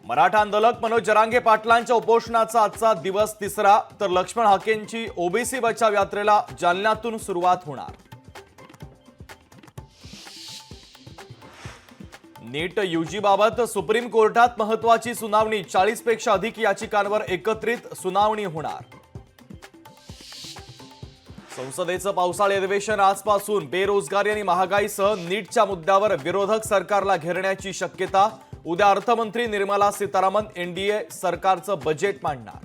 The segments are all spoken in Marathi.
मराठा आंदोलक मनोज जरांगे पाटलांच्या उपोषणाचा आजचा दिवस तिसरा, तर लक्ष्मण हाकेंची ओबीसी बचाव यात्रेला जालन्यातून सुरुवात होणार। नीट यूजी बाबत सुप्रीम कोर्टात महत्त्वाची सुनावणी, 40 पेक्षा अधिक याचिकांवर एकत्रित सुनावणी होणार। संसदेचं पावसाळी अधिवेशन आजपासून, बेरोजगारी आणि महागाईसह नीटच्या मुद्द्यावर विरोधक सरकारला घेरण्याची शक्यता। उद्या अर्थमंत्री निर्मला सीतारामन एनडीए सरकारचं बजेट मांडणार।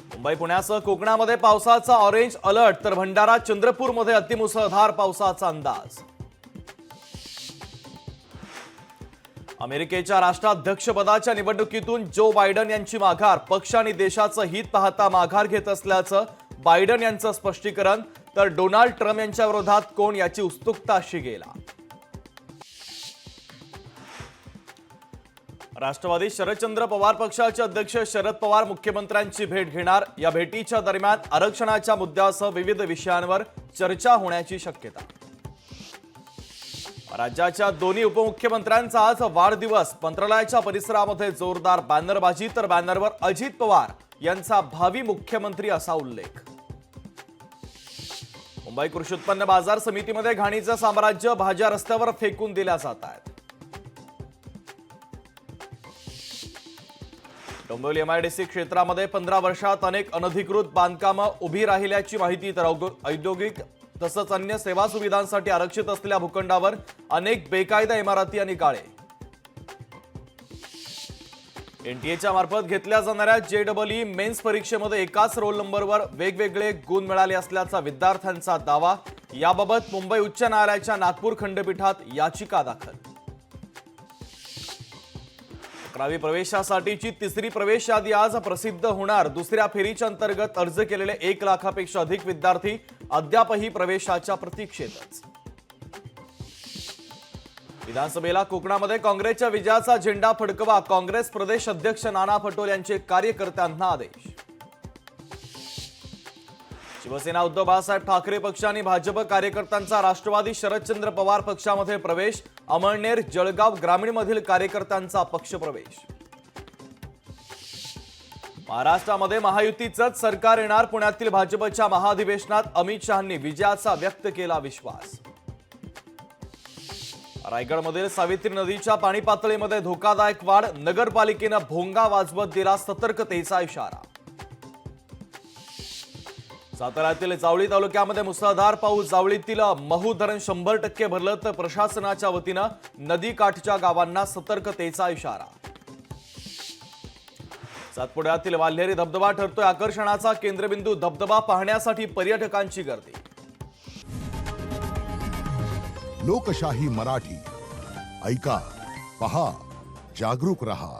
मुंबई पुण्यासह कोकणामध्ये पावसाचा ऑरेंज अलर्ट, तर भंडारा चंद्रपूरमध्ये अतिमुसळधार पावसाचा अंदाज। अमेरिकेच्या राष्ट्राध्यक्षपदाच्या निवडणुकीतून जो बायडन यांची माघार, पक्ष आणि देशाचं हित पाहता माघार घेत असल्याचं बायडन यांचं स्पष्टीकरण। तर डोनाल्ड ट्रम्प यांच्या विरोधात कोण याची उत्सुकता शिगेला। राष्ट्रवादी शरदचंद्र पवार पक्षाचे अध्यक्ष शरद पवार मुख्यमंत्र्यांची भेट घेणार। या भेटीच्या दरम्यान आरक्षणाच्या मुद्द्यासह विविध विषयांवर चर्चा होण्याची शक्यता। राज्याच्या दोन्ही उपमुख्यमंत्र्यांचा आज वाढदिवस, मंत्रालयाच्या परिसरामध्ये जोरदार बॅनरबाजी, तर बॅनरवर अजित पवार यांचा भावी मुख्यमंत्री असा उल्लेख। मुंबई कृषी उत्पन्न बाजार समितीमध्ये घाणीचं साम्राज्य, भाज्या रस्त्यावर फेकून दिल्या जात आहेत। डोंबिवली एमआयडीसी क्षेत्रामध्ये 15 वर्षात अनेक अनधिकृत बांधकामं उभी राहिल्याची माहिती। तर औद्योगिक तसंच अन्य सेवा सुविधांसाठी आरक्षित असलेल्या भूखंडावर अनेक बेकायदा इमारती आणि गाळे। एनटीएच्या मार्फत घेतल्या जाणाऱ्या जेईई मेन्स परीक्षेमध्ये एकाच रोल नंबरवर वेगवेगळे गुण मिळाले असल्याचा विद्यार्थ्यांचा दावा। याबाबत मुंबई उच्च न्यायालयाच्या नागपूर खंडपीठात याचिका दाखल। 11वी प्रवेशासाठीची तिसरी प्रवेश यादी आज प्रसिद्ध होणार। दुसऱ्या फेरीच्या अंतर्गत अर्ज केलेले 1 लाखापेक्षा अधिक विद्यार्थी अद्यापही प्रवेशाच्या प्रतीक्षेतच। विधानसभेला कोकणामध्ये काँग्रेसच्या विजयाचा झेंडा फडकवा, काँग्रेस प्रदेश अध्यक्ष नाना पटोले यांचे कार्यकर्त्यांना आदेश। शिवसेना उद्धव बाळासाहेब ठाकरे पक्ष आणि भाजप कार्यकर्त्यांचा राष्ट्रवादी शरदचंद्र पवार पक्षामध्ये प्रवेश। अमळनेर जळगाव ग्रामीणमधील कार्यकर्त्यांचा पक्षप्रवेश। महाराष्ट्रामध्ये महायुतीचंच सरकार येणार, पुण्यातील भाजपच्या महाधिवेशनात अमित शहांनी विजयाचा व्यक्त केला विश्वास। रायगडमधील सावित्री नदीच्या पाणी पातळीमध्ये धोकादायक वाढ, नगरपालिकेनं भोंगा वाजवत दिला सतर्कतेचा इशारा। साताऱ्यातील जावळी तालुक्यामध्ये मुसळधार पाऊस, जावळीतील महू धरण 100% भरलं, तर प्रशासनाच्या वतीनं नदीकाठच्या गावांना सतर्कतेचा इशारा। सातपुड्यातील वाल्हेरी धबधबा ठरतोय आकर्षणाचा केंद्रबिंदू, धबधबा पाहण्यासाठी पर्यटकांची गर्दी। लोकशाही मराठी ऐका, पहा, जागरूक रहा।